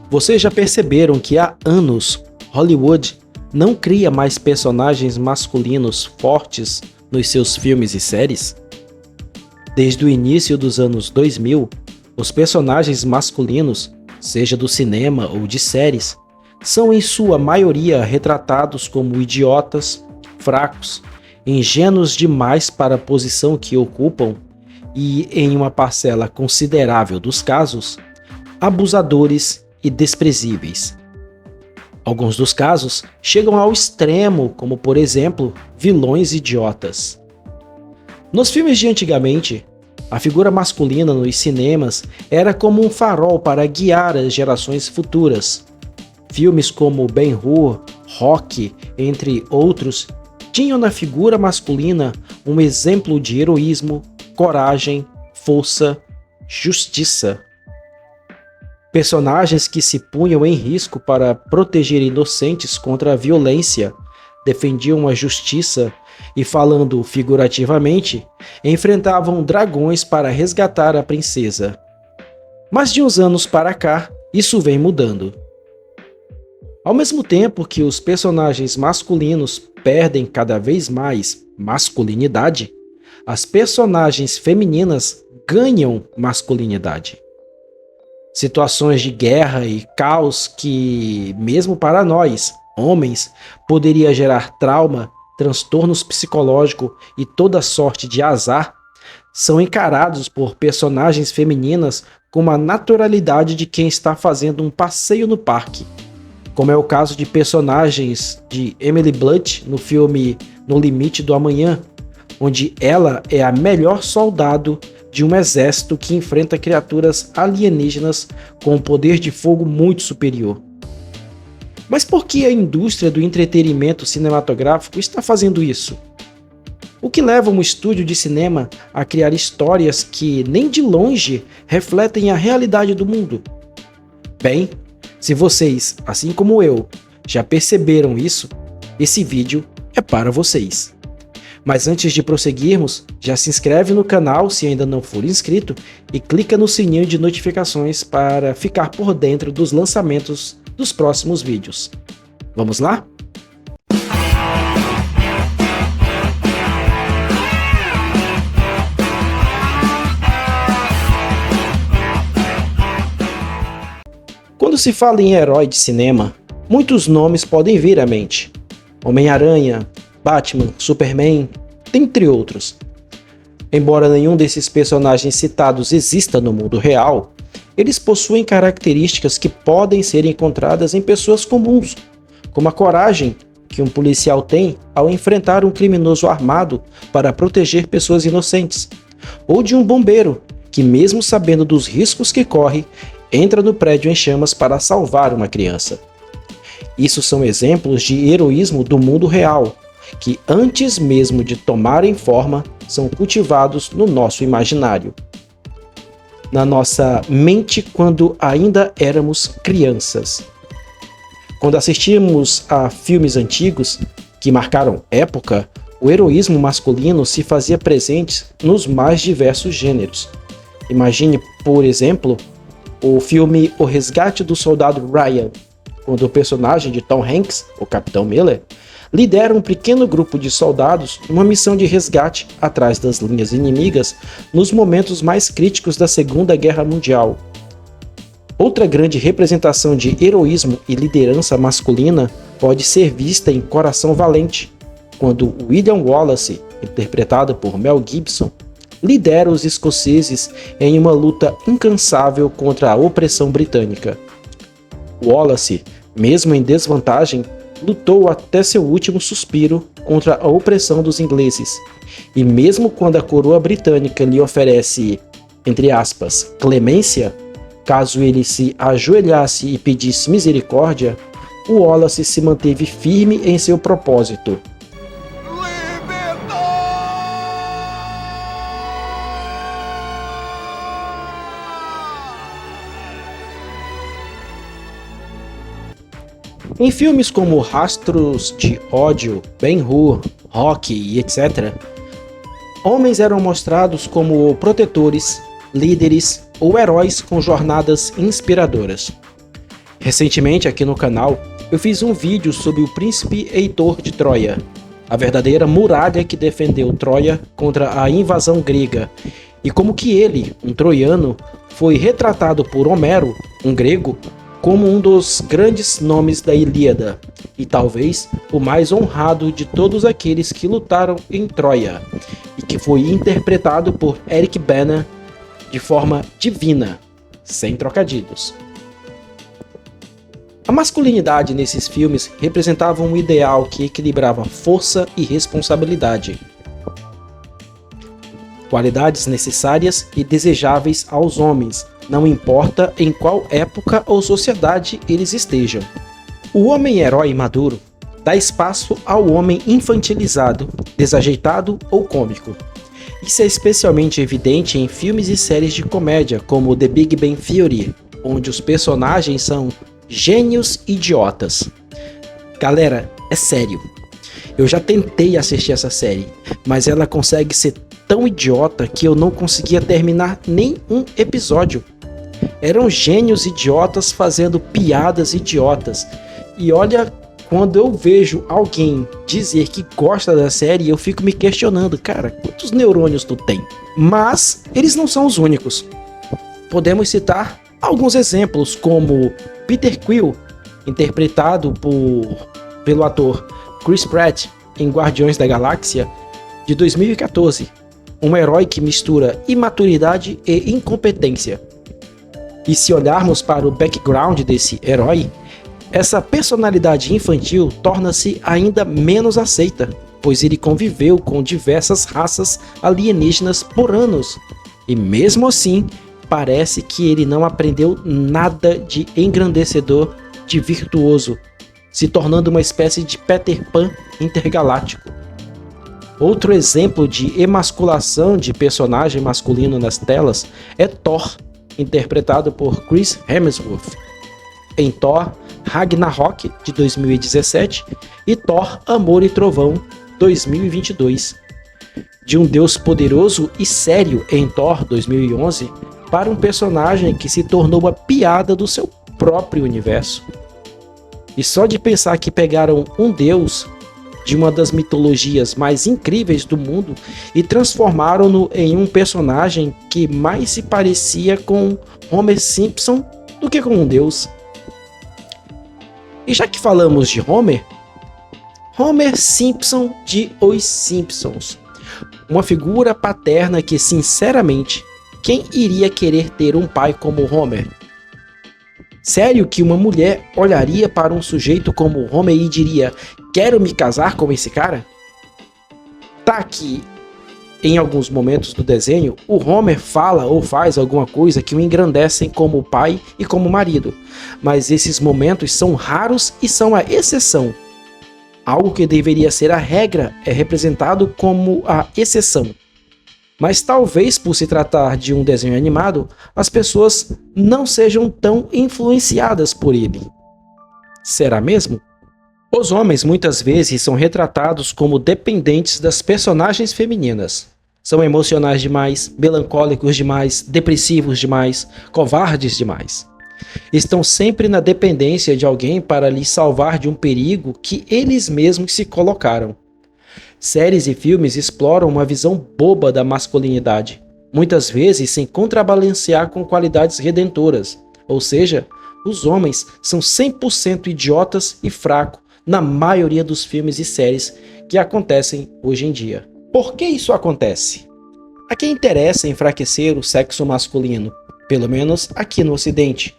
Vocês já perceberam que há anos Hollywood não cria mais personagens masculinos fortes nos seus filmes e séries? Desde o início dos anos 2000, os personagens masculinos, seja do cinema ou de séries, são em sua maioria retratados como idiotas, fracos, ingênuos demais para a posição que ocupam e, em uma parcela considerável dos casos, abusadores e desprezíveis. Alguns dos casos chegam ao extremo, como por exemplo, vilões idiotas. Nos filmes de antigamente, a figura masculina nos cinemas era como um farol para guiar as gerações futuras. Filmes como Ben-Hur, Rocky, entre outros, tinham na figura masculina um exemplo de heroísmo, coragem, força, justiça. Personagens que se punham em risco para proteger inocentes contra a violência, defendiam a justiça e, falando figurativamente, enfrentavam dragões para resgatar a princesa. Mas de uns anos para cá, isso vem mudando. Ao mesmo tempo que os personagens masculinos perdem cada vez mais masculinidade, as personagens femininas ganham masculinidade. Situações de guerra e caos que, mesmo para nós, homens, poderia gerar trauma, transtornos psicológicos e toda sorte de azar, são encarados por personagens femininas com a naturalidade de quem está fazendo um passeio no parque, como é o caso de personagens de Emily Blunt no filme No Limite do Amanhã, onde ela é a melhor soldado de um exército que enfrenta criaturas alienígenas com um poder de fogo muito superior. Mas por que a indústria do entretenimento cinematográfico está fazendo isso? O que leva um estúdio de cinema a criar histórias que nem de longe refletem a realidade do mundo? Bem, se vocês, assim como eu, já perceberam isso, esse vídeo é para vocês. Mas antes de prosseguirmos, já se inscreve no canal se ainda não for inscrito e clica no sininho de notificações para ficar por dentro dos lançamentos dos próximos vídeos. Vamos lá? Quando se fala em herói de cinema, muitos nomes podem vir à mente. Homem-Aranha, Batman, Superman, dentre outros. Embora nenhum desses personagens citados exista no mundo real, eles possuem características que podem ser encontradas em pessoas comuns, como a coragem que um policial tem ao enfrentar um criminoso armado para proteger pessoas inocentes, ou de um bombeiro que, mesmo sabendo dos riscos que corre, entra no prédio em chamas para salvar uma criança. Isso são exemplos de heroísmo do mundo real, que antes mesmo de tomarem forma, são cultivados no nosso imaginário. Na nossa mente quando ainda éramos crianças. Quando assistíamos a filmes antigos que marcaram época, o heroísmo masculino se fazia presente nos mais diversos gêneros. Imagine, por exemplo, o filme O Resgate do Soldado Ryan, quando o personagem de Tom Hanks, o Capitão Miller, lidera um pequeno grupo de soldados numa missão de resgate atrás das linhas inimigas nos momentos mais críticos da Segunda Guerra Mundial. Outra grande representação de heroísmo e liderança masculina pode ser vista em Coração Valente, quando William Wallace, interpretado por Mel Gibson, lidera os escoceses em uma luta incansável contra a opressão britânica. Wallace, mesmo em desvantagem, lutou até seu último suspiro contra a opressão dos ingleses, e mesmo quando a coroa britânica lhe oferece, entre aspas, clemência, caso ele se ajoelhasse e pedisse misericórdia, o Wallace se manteve firme em seu propósito. Em filmes como Rastros de Ódio, Ben-Hur, Rocky e etc., homens eram mostrados como protetores, líderes ou heróis com jornadas inspiradoras. Recentemente aqui no canal eu fiz um vídeo sobre o príncipe Heitor de Troia, a verdadeira muralha que defendeu Troia contra a invasão grega, e como que ele, um troiano, foi retratado por Homero, um grego, como um dos grandes nomes da Ilíada, e talvez o mais honrado de todos aqueles que lutaram em Troia, e que foi interpretado por Eric Bana de forma divina, sem trocadilhos. A masculinidade nesses filmes representava um ideal que equilibrava força e responsabilidade, qualidades necessárias e desejáveis aos homens, não importa em qual época ou sociedade eles estejam. O homem-herói maduro dá espaço ao homem infantilizado, desajeitado ou cômico. Isso é especialmente evidente em filmes e séries de comédia como The Big Bang Theory, onde os personagens são gênios idiotas. Galera, é sério. Eu já tentei assistir essa série, mas ela consegue ser tão idiota que eu não conseguia terminar nem um episódio. Eram gênios idiotas fazendo piadas idiotas. E olha, quando eu vejo alguém dizer que gosta da série, eu fico me questionando, cara, quantos neurônios tu tem? Mas eles não são os únicos. Podemos citar alguns exemplos, como Peter Quill, interpretado pelo ator Chris Pratt em Guardiões da Galáxia de 2014, um herói que mistura imaturidade e incompetência. E se olharmos para o background desse herói, essa personalidade infantil torna-se ainda menos aceita, pois ele conviveu com diversas raças alienígenas por anos, e mesmo assim, parece que ele não aprendeu nada de engrandecedor, de virtuoso, se tornando uma espécie de Peter Pan intergaláctico. Outro exemplo de emasculação de personagem masculino nas telas é Thor, interpretado por Chris Hemsworth, em Thor Ragnarok de 2017 e Thor Amor e Trovão 2022. De um deus poderoso e sério em Thor 2011 para um personagem que se tornou a piada do seu próprio universo. E só de pensar que pegaram um deus de uma das mitologias mais incríveis do mundo e transformaram-no em um personagem que mais se parecia com Homer Simpson do que com um deus. E já que falamos de Homer Simpson de Os Simpsons, uma figura paterna que, sinceramente, quem iria querer ter um pai como Homer? Sério que uma mulher olharia para um sujeito como Homer e diria: quero me casar com esse cara? Tá que, em alguns momentos do desenho, o Homer fala ou faz alguma coisa que o engrandecem como pai e como marido, mas esses momentos são raros e são a exceção. Algo que deveria ser a regra é representado como a exceção. Mas talvez por se tratar de um desenho animado, as pessoas não sejam tão influenciadas por ele. Será mesmo? Os homens muitas vezes são retratados como dependentes das personagens femininas. São emocionais demais, melancólicos demais, depressivos demais, covardes demais. Estão sempre na dependência de alguém para lhes salvar de um perigo que eles mesmos se colocaram. Séries e filmes exploram uma visão boba da masculinidade, muitas vezes sem contrabalancear com qualidades redentoras, ou seja, os homens são 100% idiotas e fracos na maioria dos filmes e séries que acontecem hoje em dia. Por que isso acontece? A quem interessa enfraquecer o sexo masculino, pelo menos aqui no Ocidente,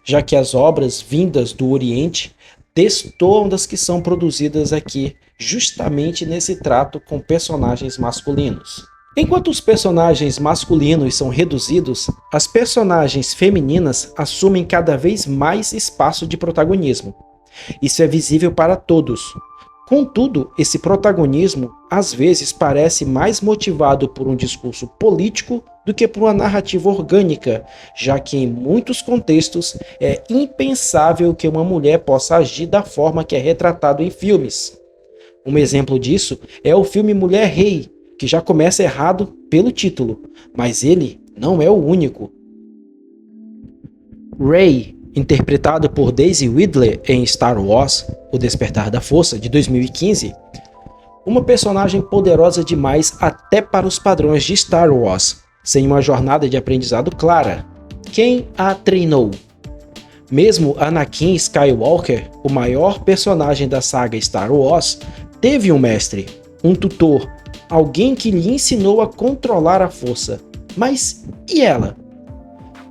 já que as obras vindas do Oriente destoam das que são produzidas aqui, justamente nesse trato com personagens masculinos. Enquanto os personagens masculinos são reduzidos, as personagens femininas assumem cada vez mais espaço de protagonismo. Isso é visível para todos. Contudo, esse protagonismo às vezes parece mais motivado por um discurso político do que por uma narrativa orgânica, já que em muitos contextos é impensável que uma mulher possa agir da forma que é retratado em filmes. Um exemplo disso é o filme Mulher Rei, que já começa errado pelo título, mas ele não é o único. Rey, interpretado por Daisy Ridley em Star Wars: O Despertar da Força, de 2015, uma personagem poderosa demais até para os padrões de Star Wars, sem uma jornada de aprendizado clara. Quem a treinou? Mesmo Anakin Skywalker, o maior personagem da saga Star Wars, teve um mestre, um tutor, alguém que lhe ensinou a controlar a força. Mas e ela?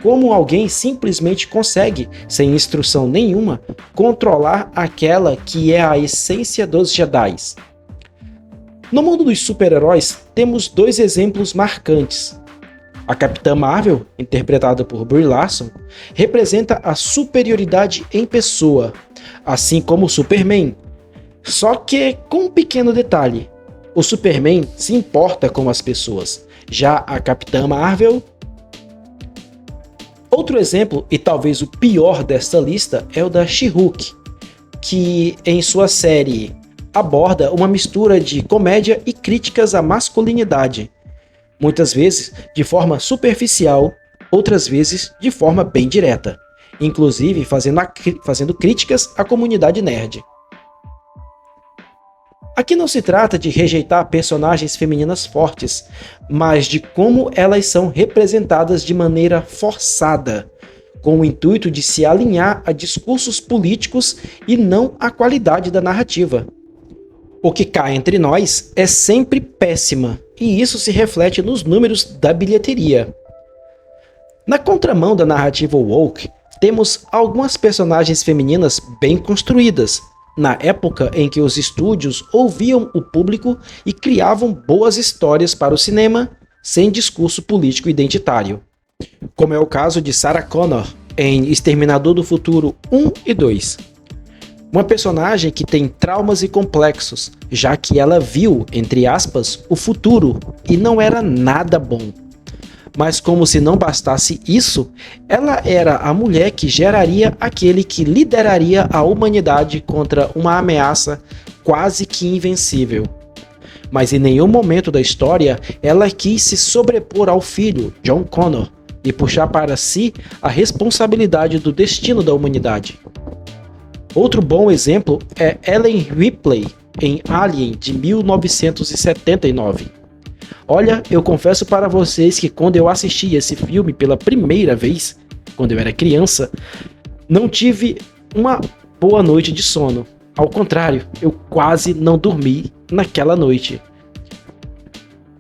Como alguém simplesmente consegue, sem instrução nenhuma, controlar aquela que é a essência dos Jedi? No mundo dos super-heróis, temos dois exemplos marcantes. A Capitã Marvel, interpretada por Brie Larson, representa a superioridade em pessoa, assim como o Superman. Só que com um pequeno detalhe: o Superman se importa com as pessoas, já a Capitã Marvel... Outro exemplo, e talvez o pior desta lista, é o da She-Hulk, que em sua série aborda uma mistura de comédia e críticas à masculinidade. Muitas vezes de forma superficial, outras vezes de forma bem direta, inclusive fazendo críticas à comunidade nerd. Aqui não se trata de rejeitar personagens femininas fortes, mas de como elas são representadas de maneira forçada, com o intuito de se alinhar a discursos políticos e não à qualidade da narrativa. O que cá entre nós é sempre péssima, e isso se reflete nos números da bilheteria. Na contramão da narrativa woke, temos algumas personagens femininas bem construídas, na época em que os estúdios ouviam o público e criavam boas histórias para o cinema, sem discurso político identitário. Como é o caso de Sarah Connor, em Exterminador do Futuro 1 e 2. Uma personagem que tem traumas e complexos, já que ela viu, entre aspas, o futuro e não era nada bom. Mas como se não bastasse isso, ela era a mulher que geraria aquele que lideraria a humanidade contra uma ameaça quase que invencível. Mas em nenhum momento da história ela quis se sobrepor ao filho, John Connor, e puxar para si a responsabilidade do destino da humanidade. Outro bom exemplo é Ellen Ripley, em Alien, de 1979. Olha, eu confesso para vocês que quando eu assisti esse filme pela primeira vez, quando eu era criança, não tive uma boa noite de sono. Ao contrário, eu quase não dormi naquela noite.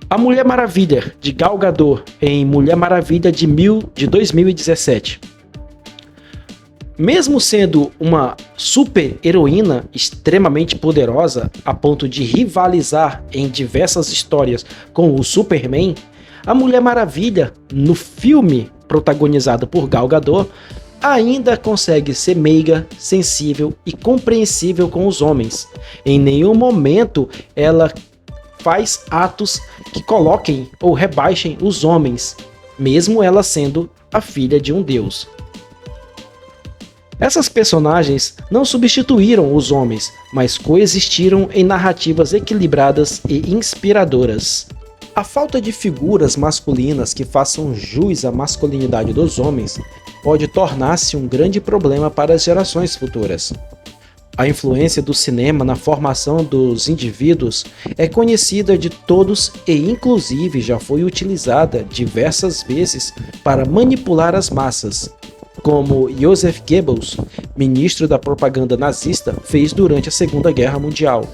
A Mulher Maravilha, de Gal Gadot, em Mulher Maravilha de 2017. Mesmo sendo uma super heroína extremamente poderosa a ponto de rivalizar em diversas histórias com o Superman, a Mulher Maravilha, no filme protagonizado por Gal Gadot, ainda consegue ser meiga, sensível e compreensível com os homens. Em nenhum momento ela faz atos que coloquem ou rebaixem os homens, mesmo ela sendo a filha de um deus. Essas personagens não substituíram os homens, mas coexistiram em narrativas equilibradas e inspiradoras. A falta de figuras masculinas que façam jus à masculinidade dos homens pode tornar-se um grande problema para as gerações futuras. A influência do cinema na formação dos indivíduos é conhecida de todos e inclusive já foi utilizada diversas vezes para manipular as massas, como Joseph Goebbels, ministro da propaganda nazista, fez durante a Segunda Guerra Mundial.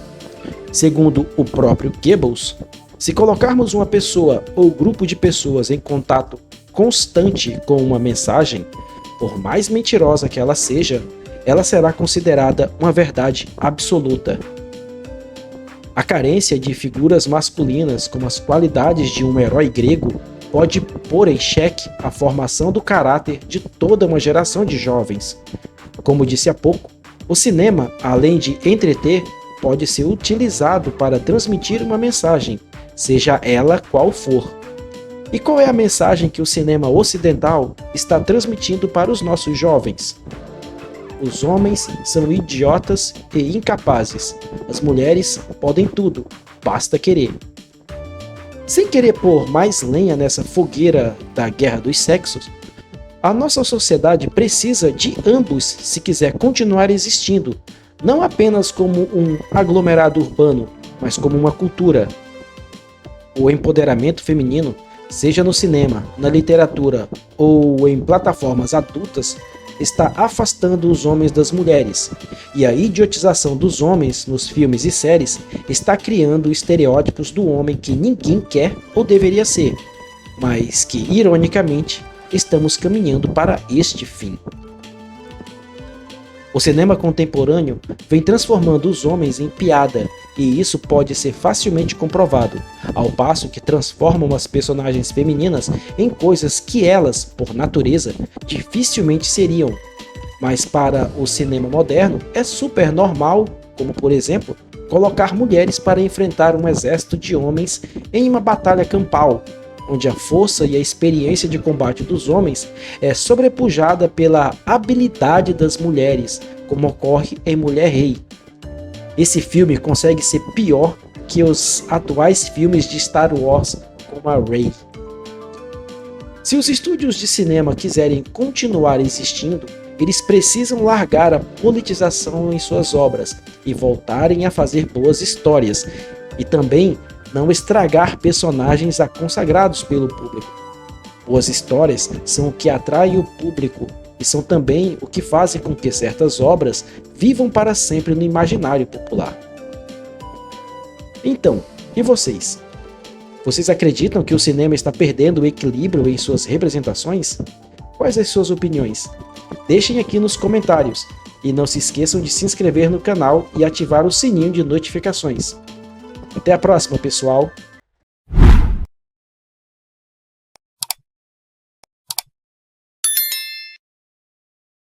Segundo o próprio Goebbels, se colocarmos uma pessoa ou grupo de pessoas em contato constante com uma mensagem, por mais mentirosa que ela seja, ela será considerada uma verdade absoluta. A carência de figuras masculinas como as qualidades de um herói grego pode pôr em xeque a formação do caráter de toda uma geração de jovens. Como disse há pouco, o cinema, além de entreter, pode ser utilizado para transmitir uma mensagem, seja ela qual for. E qual é a mensagem que o cinema ocidental está transmitindo para os nossos jovens? Os homens são idiotas e incapazes. As mulheres podem tudo, basta querer. Sem querer pôr mais lenha nessa fogueira da guerra dos sexos, A nossa sociedade precisa de ambos se quiser continuar existindo, não apenas como um aglomerado urbano, mas como uma cultura. O empoderamento feminino, seja no cinema, na literatura ou em plataformas adultas, está afastando os homens das mulheres, e a idiotização dos homens nos filmes e séries está criando estereótipos do homem que ninguém quer ou deveria ser, mas que, ironicamente, estamos caminhando para este fim. O cinema contemporâneo vem transformando os homens em piada, e isso pode ser facilmente comprovado, ao passo que transformam as personagens femininas em coisas que elas, por natureza, dificilmente seriam. Mas para o cinema moderno é super normal, como por exemplo, colocar mulheres para enfrentar um exército de homens em uma batalha campal, onde a força e a experiência de combate dos homens é sobrepujada pela habilidade das mulheres, como ocorre em Mulher Rei. Esse filme consegue ser pior que os atuais filmes de Star Wars como a Rey. Se os estúdios de cinema quiserem continuar existindo, eles precisam largar a politização em suas obras e voltarem a fazer boas histórias, e também não estragar personagens consagrados pelo público. Boas histórias são o que atrai o público e são também o que fazem com que certas obras vivam para sempre no imaginário popular. Então, e vocês? Vocês acreditam que o cinema está perdendo o equilíbrio em suas representações? Quais as suas opiniões? Deixem aqui nos comentários e não se esqueçam de se inscrever no canal e ativar o sininho de notificações. Até a próxima, pessoal!